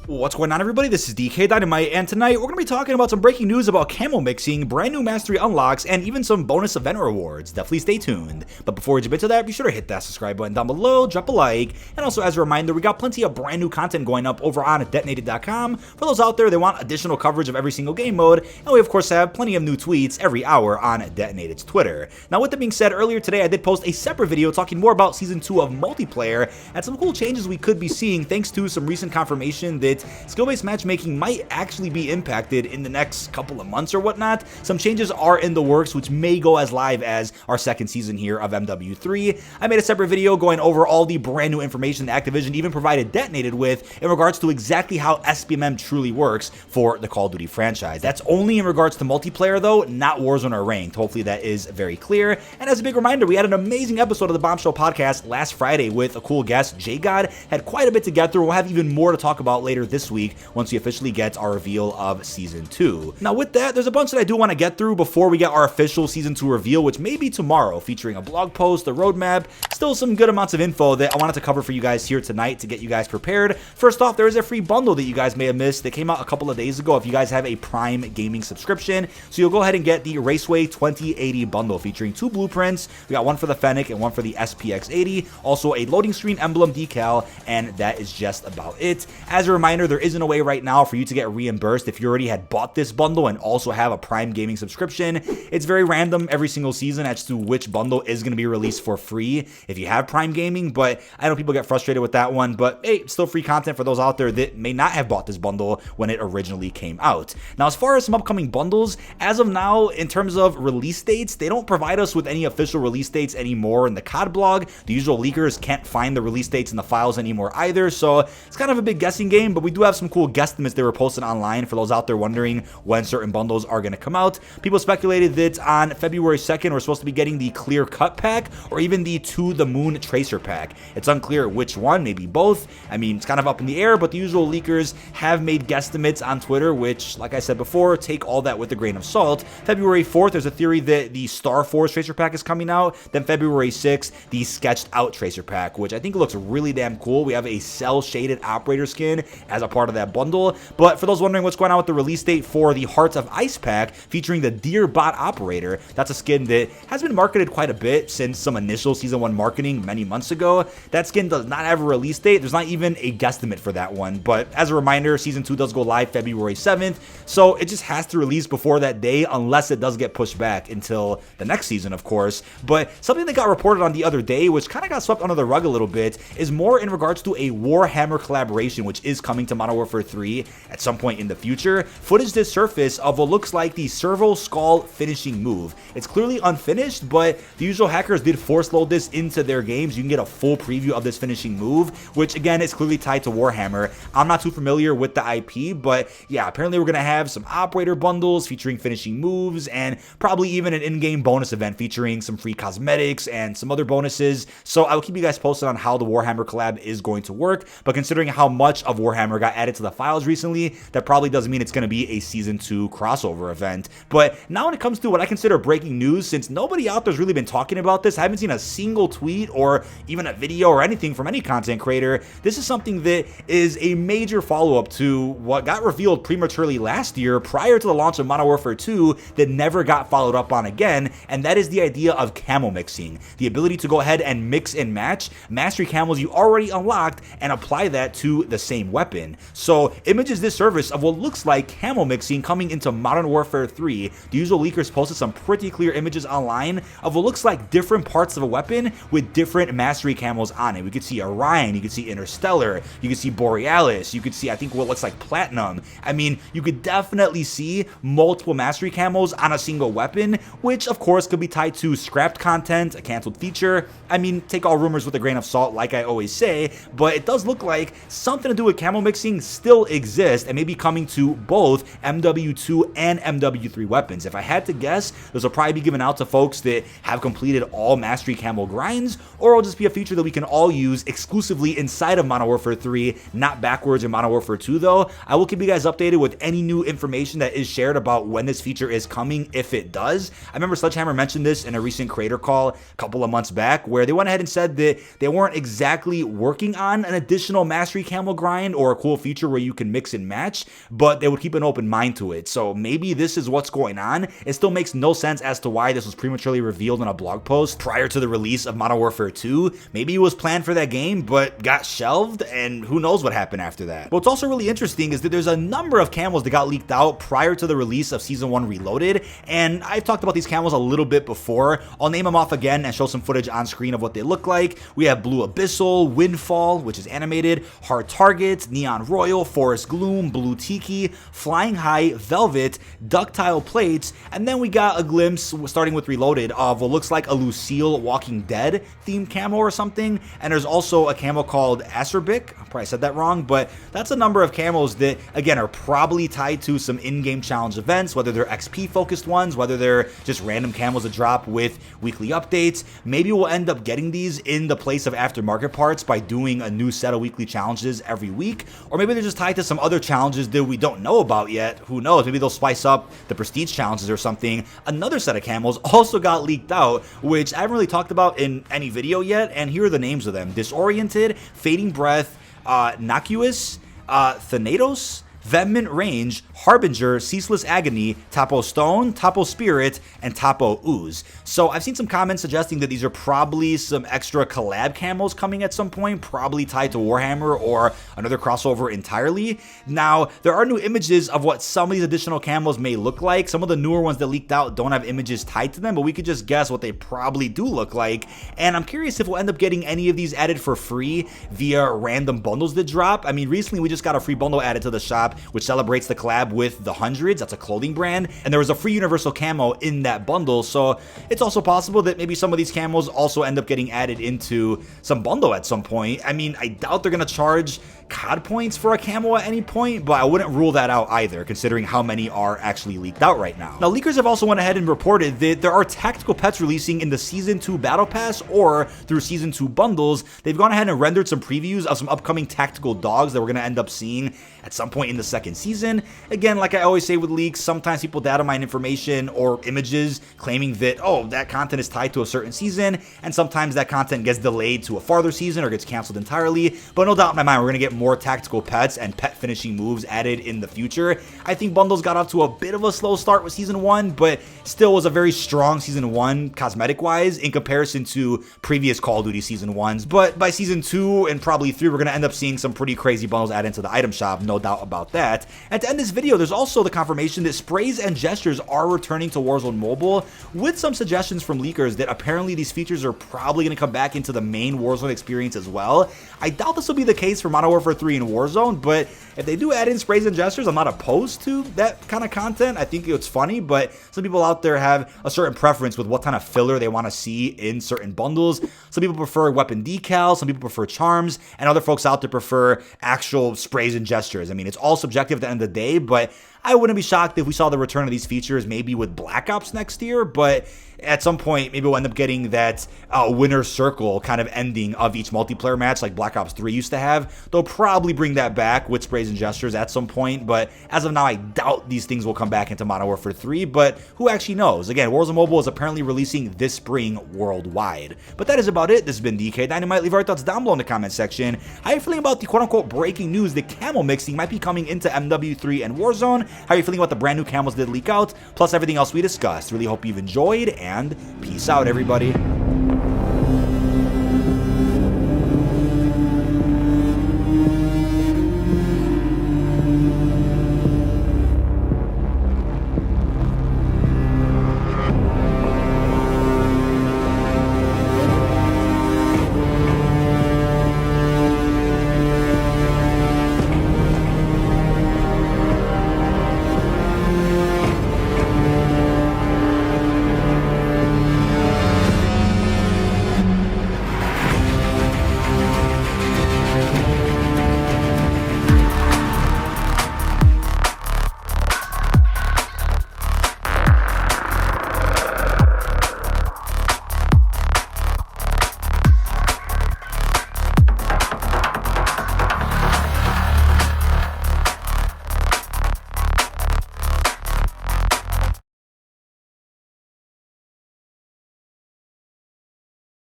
What's going on, everybody? This is dkdynamite, and tonight we're going to be talking about some breaking news about camo mixing, brand new mastery unlocks, and even some bonus event rewards. Definitely stay tuned. But before we jump into that, be sure to hit that subscribe button down below, drop a like, and also as a reminder, we got plenty of brand new content going up over on detonated.com. For those out there that want additional coverage of every single game mode, and we of course have plenty of new tweets every hour on Detonated's Twitter. Now with that being said, earlier today I did post a separate video talking more about Season 2 of multiplayer, and some cool changes we could be seeing thanks to some recent confirmation that skill-based matchmaking might actually be impacted in the next couple of months or whatnot. Some changes are in the works, which may go as live as our second season here of MW3. I made a separate video going over all the brand new information that Activision even provided Detonated with in regards to exactly how SBMM truly works for the Call of Duty franchise. That's only in regards to multiplayer though, not Warzone or Ranked. Hopefully that is very clear. And as a big reminder, we had an amazing episode of the Bombshell podcast last Friday with a cool guest. J-God had quite a bit to get through. We'll have even more to talk about later this week once we officially get our reveal of Season 2. Now with that, there's a bunch that I do want to get through before we get our official Season 2 reveal, which may be tomorrow, featuring a blog post, a roadmap, still some good amounts of info that I wanted to cover for you guys here tonight to get you guys prepared. First off, there is a free bundle that you guys may have missed that came out a couple of days ago if you guys have a Prime Gaming subscription. So you'll go ahead and get the Raceway 2080 bundle featuring 2 blueprints. We got one for the Fennec and one for the SPX80, also a loading screen emblem decal, and that is just about it. As a reminder, there isn't a way right now for you to get reimbursed if you already had bought this bundle and also have a Prime Gaming subscription. It's very random every single season as to which bundle is going to be released for free if you have Prime Gaming, but I know people get frustrated with that one, but hey, still free content for those out there that may not have bought this bundle when it originally came out. Now, as far as some upcoming bundles, as of now, in terms of release dates, they don't provide us with any official release dates anymore in the COD blog. The usual leakers can't find the release dates in the files anymore either, so it's kind of a big guessing game, but we do have some cool guesstimates they were posted online for those out there wondering when certain bundles are going to come out. People speculated that on February 2nd, we're supposed to be getting the Clear Cut pack or even the To the Moon Tracer pack. It's unclear which one, maybe both. I mean, it's kind of up in the air, but the usual leakers have made guesstimates on Twitter, which, like I said before, take all that with a grain of salt. February 4th, there's a theory that the Star Force Tracer pack is coming out. Then February 6th, the Sketched Out Tracer pack, which I think looks really damn cool. We have a cell-shaded operator skin as a part of that bundle. But for those wondering what's going on with the release date for the Hearts of Ice pack featuring the Deerbot operator, that's a skin that has been marketed quite a bit since some initial Season 1 marketing many months ago. That skin does not have a release date. There's not even a guesstimate for that one. But as a reminder, Season 2 does go live February 7th, so it just has to release before that day unless it does get pushed back until the next season, of course. But something that got reported on the other day, which kind of got swept under the rug a little bit, is more in regards to a Warhammer collaboration, which is coming to Modern Warfare 3 at some point in the future. Footage did surface of what looks like the Servo Skull finishing move. It's clearly unfinished, but the usual hackers did force load this into their games. You can get a full preview of this finishing move, which again is clearly tied to Warhammer. I'm not too familiar with the IP, but yeah, apparently we're going to have some operator bundles featuring finishing moves and probably even an in-game bonus event featuring some free cosmetics and some other bonuses. So I will keep you guys posted on how the Warhammer collab is going to work, but considering how much of Warhammer got added to the files recently, that probably doesn't mean it's going to be a Season 2 crossover event. But now when it comes to what I consider breaking news, since nobody out there's really been talking about this, I haven't seen a single tweet or even a video or anything from any content creator. This is something that is a major follow-up to what got revealed prematurely last year prior to the launch of Modern Warfare 2 that never got followed up on again, and that is the idea of camo mixing. The ability to go ahead and mix and match mastery camos you already unlocked and apply that to the same weapon. So images this surface of what looks like camo mixing coming into Modern Warfare 3. The usual leakers posted some pretty clear images online of what looks like different parts of a weapon with different mastery camos on it. We could see Orion, you could see Interstellar, you could see Borealis, you could see I think what looks like Platinum. I mean, you could definitely see multiple mastery camos on a single weapon, which of course could be tied to scrapped content, a canceled feature. I mean, take all rumors with a grain of salt like I always say, but it does look like something to do with camo mixing still exists and may be coming to both MW2 and MW3 weapons. If I had to guess, those will probably be given out to folks that have completed all mastery camo grinds, or it'll just be a feature that we can all use exclusively inside of Modern Warfare 3, not backwards in Modern Warfare 2 though. I will keep you guys updated with any new information that is shared about when this feature is coming, if it does. I remember Sledgehammer mentioned this in a recent creator call a couple of months back, where they went ahead and said that they weren't exactly working on an additional mastery camo grind or cool feature where you can mix and match, but they would keep an open mind to it. So maybe this is what's going on. It still makes no sense as to why this was prematurely revealed in a blog post prior to the release of Modern Warfare 2. Maybe it was planned for that game, but got shelved, and who knows what happened after that. But what's also really interesting is that there's a number of camos that got leaked out prior to the release of Season 1 Reloaded, and I've talked about these camos a little bit before. I'll name them off again and show some footage on screen of what they look like. We have Blue Abyssal, Windfall, which is animated, Hard Target, Neon Royal, Forest Gloom, Blue Tiki, Flying High, Velvet, Ductile Plates, and then we got a glimpse, starting with Reloaded, of what looks like a Lucille Walking Dead themed camo or something, and there's also a camo called Acerbic. I probably said that wrong, but that's a number of camos that, again, are probably tied to some in-game challenge events, whether they're XP-focused ones, whether they're just random camos that drop with weekly updates. Maybe we'll end up getting these in the place of aftermarket parts by doing a new set of weekly challenges every week, or maybe they're just tied to some other challenges that we don't know about yet. Who knows? Maybe they'll spice up the prestige challenges or something. Another set of camos also got leaked out, which I haven't really talked about in any video yet, and here are the names of them: Disoriented, Fading Breath, Noctuous, Thanatos, Vehement Range, Harbinger, Ceaseless Agony, Tapo Stone, Tapo Spirit, and Tapo Ooze. So I've seen some comments suggesting that these are probably some extra collab camos coming at some point, probably tied to Warhammer or another crossover entirely. Now, there are new images of what some of these additional camos may look like. Some of the newer ones that leaked out don't have images tied to them, but we could just guess what they probably do look like. And I'm curious if we'll end up getting any of these added for free via random bundles that drop. I mean, recently we just got a free bundle added to the shop, which celebrates the collab with the Hundreds. That's a clothing brand, and there was a free universal camo in that bundle. So it's also possible that maybe some of these camos also end up getting added into some bundle at some point. I mean, I doubt they're gonna charge COD points for a camo at any point, but I wouldn't rule that out either, considering how many are actually leaked out right now. Now, leakers have also went ahead and reported that there are tactical pets releasing in the Season 2 Battle Pass or through Season 2 bundles. They've gone ahead and rendered some previews of some upcoming tactical dogs that we're going to end up seeing at some point in the second season. Again, like I always say with leaks, sometimes people data mine information or images claiming that, oh, that content is tied to a certain season, and sometimes that content gets delayed to a farther season or gets canceled entirely. But no doubt in my mind, we're going to get more tactical pets and pet finishing moves added in the future. I think bundles got off to a bit of a slow start with Season 1, but still was a very strong Season 1 cosmetic-wise in comparison to previous Call of Duty Season 1s. But by Season 2 and probably 3, we're going to end up seeing some pretty crazy bundles added into the item shop, no doubt about that. And to end this video, there's also the confirmation that sprays and gestures are returning to Warzone Mobile, with some suggestions from leakers that apparently these features are probably going to come back into the main Warzone experience as well. I doubt this will be the case for Modern Warfare 3 and Warzone, but if they do add in sprays and gestures, I'm not opposed to that kind of content. I think it's funny, but some people out there have a certain preference with what kind of filler they want to see in certain bundles. Some people prefer weapon decals, some people prefer charms, and other folks out there prefer actual sprays and gestures. I mean, it's all subjective at the end of the day, but I wouldn't be shocked if we saw the return of these features maybe with Black Ops next year, but at some point, maybe we'll end up getting that winner circle kind of ending of each multiplayer match like Black Ops 3 used to have. They'll probably bring that back with sprays and gestures at some point, but as of now, I doubt these things will come back into Modern Warfare 3, but who actually knows? Again, Warzone Mobile is apparently releasing this spring worldwide. But that is about it. This has been dkdynamite. Leave your thoughts down below in the comment section. How are you feeling about the quote-unquote breaking news that camo mixing might be coming into MW3 and Warzone? How are you feeling about the brand new camos that leak out, plus everything else we discussed? Really hope you've enjoyed, and peace out, everybody.